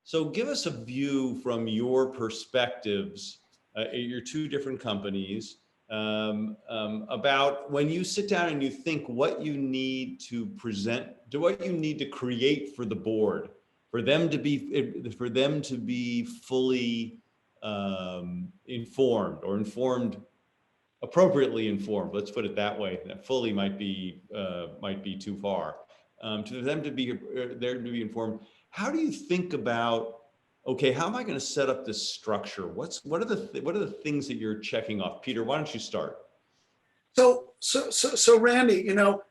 So give us a view from your perspectives at your two different companies about when you sit down and you think what you need to present, what you need to create for the board, for them to be fully informed, or informed, appropriately informed. Let's put it that way. That fully might be too far. To them to be there to be informed. How do you think about, okay, how am I going to set up this structure? What are the things that you're checking off? Peter, why don't you start? So Randy, you know,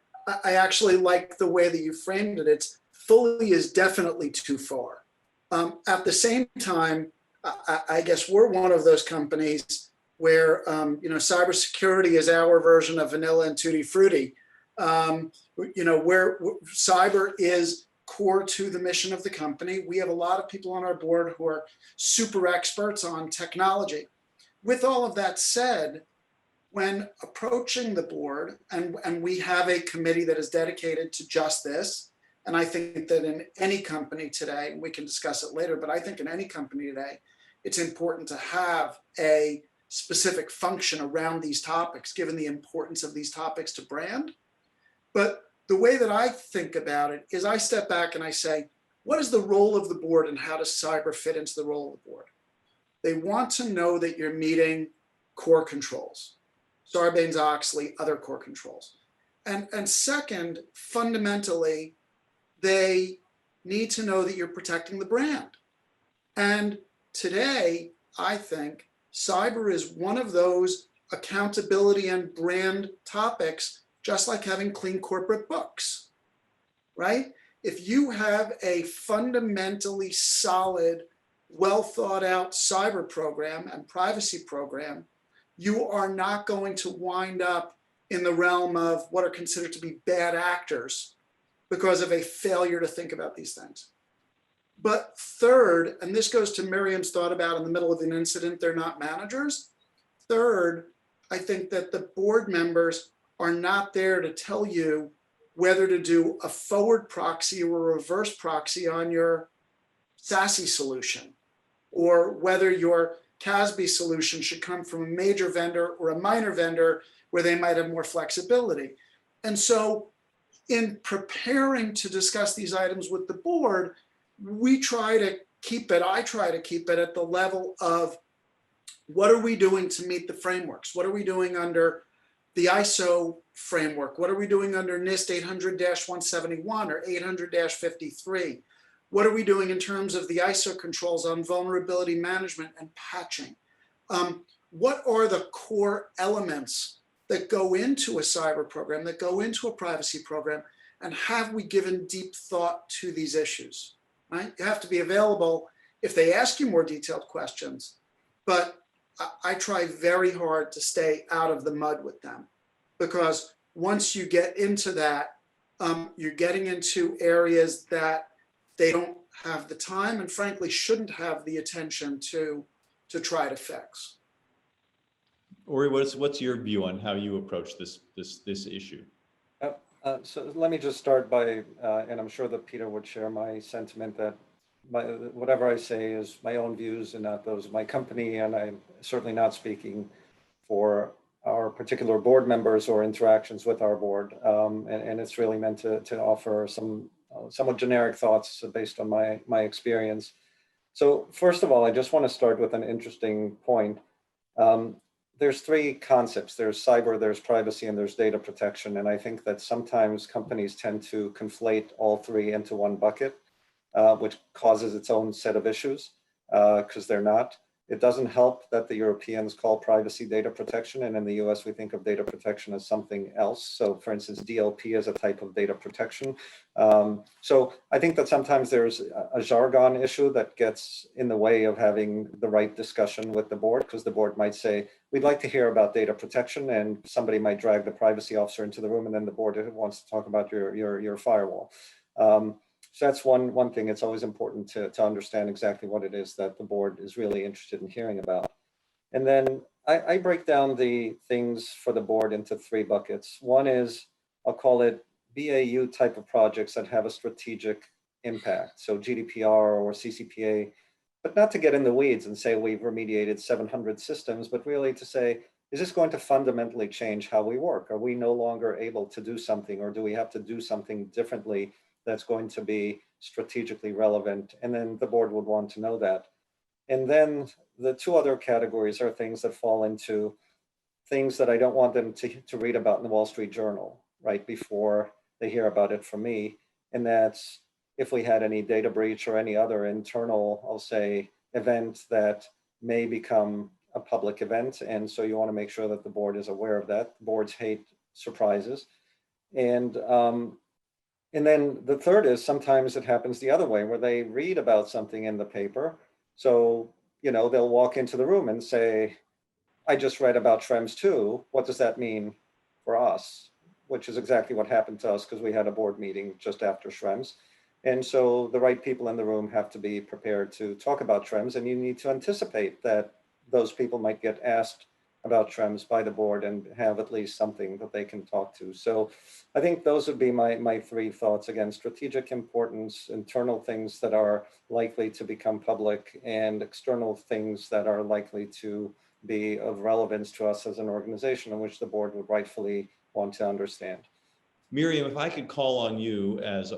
I actually like the way that you framed it. It's fully is definitely too far. At the same time, I guess we're one of those companies where, you know, cybersecurity is our version of vanilla and tutti frutti. You know, where cyber is core to the mission of the company. We have a lot of people on our board who are super experts on technology. With all of that said, when approaching the board, and we have a committee that is dedicated to just this, and I think that in any company today, and we can discuss it later, but I think in any company today, it's important to have a specific function around these topics, given the importance of these topics to brand. But the way that I think about it is I step back and I say, what is the role of the board and how does cyber fit into the role of the board? They want to know that you're meeting core controls, Sarbanes-Oxley, other core controls. And second, fundamentally, they need to know that you're protecting the brand. And today, I think cyber is one of those accountability and brand topics, just like having clean corporate books, right? If you have a fundamentally solid, well thought out cyber program and privacy program, you are not going to wind up in the realm of what are considered to be bad actors because of a failure to think about these things. But third, and this goes to Miriam's thought about in the middle of an incident, they're not managers. Third, I think that the board members are not there to tell you whether to do a forward proxy or a reverse proxy on your SASE solution, or whether your CASB solution should come from a major vendor or a minor vendor where they might have more flexibility. And so in preparing to discuss these items with the board, I try to keep it at the level of what are we doing to meet the frameworks? What are we doing under the ISO framework? What are we doing under NIST 800-171 or 800-53? What are we doing in terms of the ISO controls on vulnerability management and patching? What are the core elements that go into a cyber program, that go into a privacy program, and have we given deep thought to these issues, right? You have to be available if they ask you more detailed questions, but I try very hard to stay out of the mud with them, because once you get into that, you're getting into areas that they don't have the time and frankly shouldn't have the attention to try to fix. Ori, what's your view on how you approach this issue? So let me just start by, and I'm sure that Peter would share my sentiment that whatever I say is my own views and not those of my company, and I'm certainly not speaking for our particular board members or interactions with our board, and it's really meant to offer some somewhat generic thoughts based on my experience. So first of all, I just want to start with an interesting point. There's three concepts. There's cyber, there's privacy, and there's data protection. And I think that sometimes companies tend to conflate all three into one bucket, which causes its own set of issues, because they're not. It doesn't help that the Europeans call privacy data protection, and in the US we think of data protection as something else. So for instance, DLP is a type of data protection. So I think that sometimes there's a jargon issue that gets in the way of having the right discussion with the board, because the board might say, we'd like to hear about data protection, and somebody might drag the privacy officer into the room, and then the board wants to talk about your firewall. So that's one thing. It's always important to understand exactly what it is that the board is really interested in hearing about. And then I break down the things for the board into three buckets. One is, I'll call it BAU type of projects that have a strategic impact. So GDPR or CCPA, but not to get in the weeds and say we've remediated 700 systems, but really to say, is this going to fundamentally change how we work? Are we no longer able to do something, or do we have to do something differently that's going to be strategically relevant? And then the board would want to know that. And then the two other categories are things that fall into things that I don't want them to read about in the Wall Street Journal right before they hear about it from me. And that's if we had any data breach or any other internal, I'll say, event that may become a public event. And so you want to make sure that the board is aware of that. Boards hate surprises. And then the third is sometimes it happens the other way, where they read about something in the paper. So, they'll walk into the room and say, I just read about TREMS 2. What does that mean for us? Which is exactly what happened to us, because we had a board meeting just after TREMS. And so the right people in the room have to be prepared to talk about TREMS, and you need to anticipate that those people might get asked about TREMS by the board and have at least something that they can talk to. So I think those would be my three thoughts. Again, strategic importance, internal things that are likely to become public, and external things that are likely to be of relevance to us as an organization, in which the board would rightfully want to understand. Miriam, if I could call on you as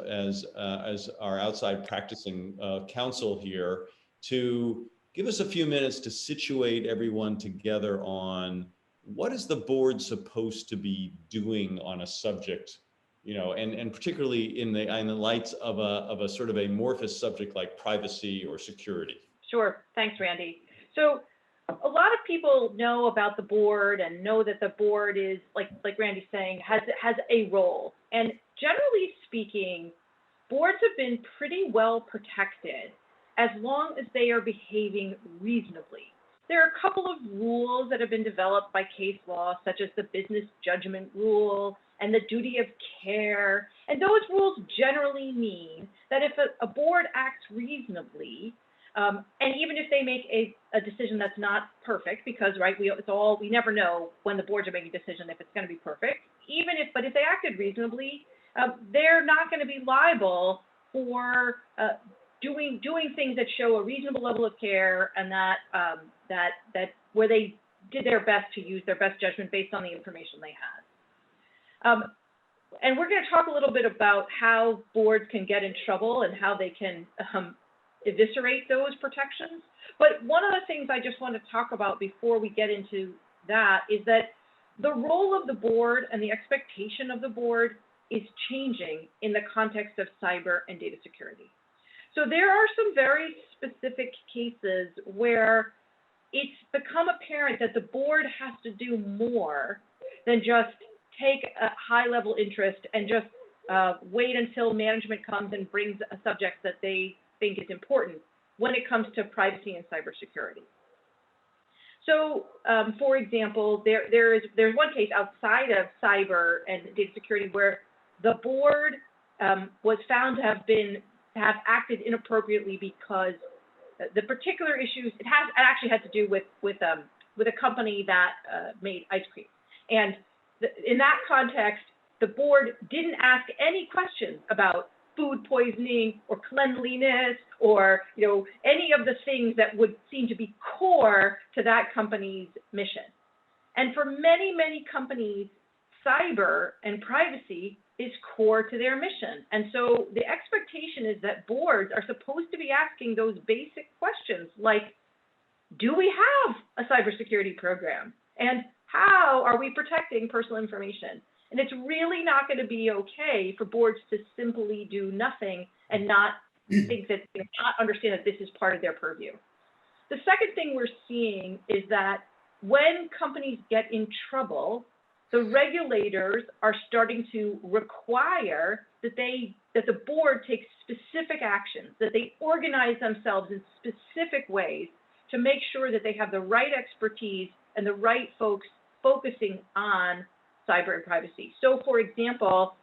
our outside practicing counsel here to give us a few minutes to situate everyone together on what is the board supposed to be doing on a subject, and particularly in the lights of a sort of amorphous subject like privacy or security. Sure. Thanks, Randy. So a lot of people know about the board and know that the board is, like Randy's saying, has a role. And generally speaking, boards have been pretty well protected as long as they are behaving reasonably. There are a couple of rules that have been developed by case law, such as the business judgment rule and the duty of care. And those rules generally mean that if a board acts reasonably, and even if they make a decision that's not perfect, because we never know when the boards are making a decision if it's going to be perfect. But if they acted reasonably, they're not going to be liable for doing things that show a reasonable level of care, and that where they did their best to use their best judgment based on the information they had. And we're going to talk a little bit about how boards can get in trouble and how they can eviscerate those protections. But one of the things I just want to talk about before we get into that is that the role of the board and the expectation of the board is changing in the context of cyber and data security. So there are some very specific cases where it's become apparent that the board has to do more than just take a high-level interest and just wait until management comes and brings a subject that they think is important when it comes to privacy and cybersecurity. So, for example, there's one case outside of cyber and data security where the board was found to have acted inappropriately because the particular issues it actually had to do with a company that made ice cream, and in that context, the board didn't ask any questions about food poisoning or cleanliness or any of the things that would seem to be core to that company's mission. And for many, many companies, cyber and privacy is core to their mission. And so the expectation is that boards are supposed to be asking those basic questions like, do we have a cybersecurity program? And how are we protecting personal information? And it's really not going to be okay for boards to simply do nothing and not think that, not understand that this is part of their purview. The second thing we're seeing is that when companies get in trouble, the regulators are starting to require that the board takes specific actions, that they organize themselves in specific ways to make sure that they have the right expertise and the right folks focusing on cyber and privacy. So, for example,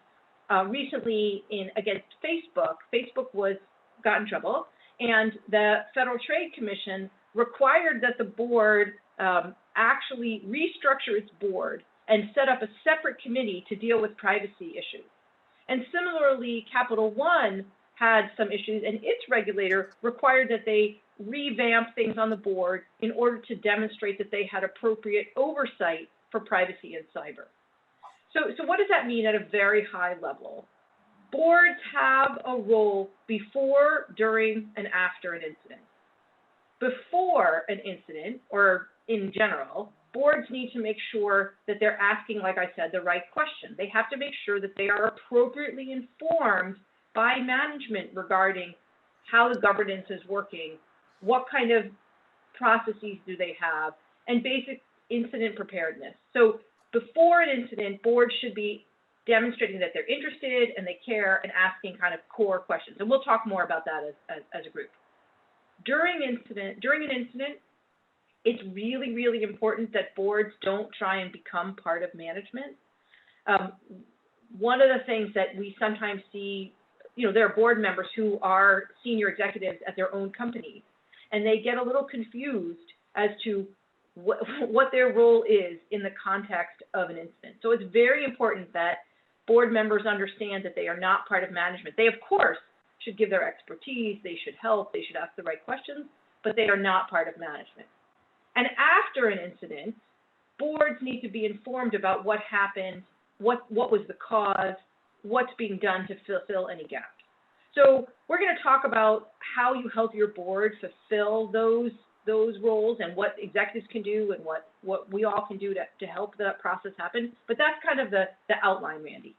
recently against Facebook got in trouble, and the Federal Trade Commission required that the board actually restructure its board and set up a separate committee to deal with privacy issues. And similarly, Capital One had some issues, and its regulator required that they revamp things on the board in order to demonstrate that they had appropriate oversight for privacy and cyber. So what does that mean at a very high level? Boards have a role before, during, and after an incident. Before an incident, or in general, boards need to make sure that they're asking, like I said, the right question. They have to make sure that they are appropriately informed by management regarding how the governance is working, what kind of processes do they have, and basic incident preparedness. So before an incident, boards should be demonstrating that they're interested and they care and asking kind of core questions. And we'll talk more about that as a group. During an incident, it's really, really important that boards don't try and become part of management. One of the things that we sometimes see, there are board members who are senior executives at their own companies, and they get a little confused as to what their role is in the context of an incident. So it's very important that board members understand that they are not part of management. They, of course, should give their expertise, they should help, they should ask the right questions, but they are not part of management. And after an incident, boards need to be informed about what happened, what was the cause, what's being done to fulfill any gaps. So we're going to talk about how you help your board fulfill those roles and what executives can do and what we all can do to help that process happen. But that's kind of the outline, Randy.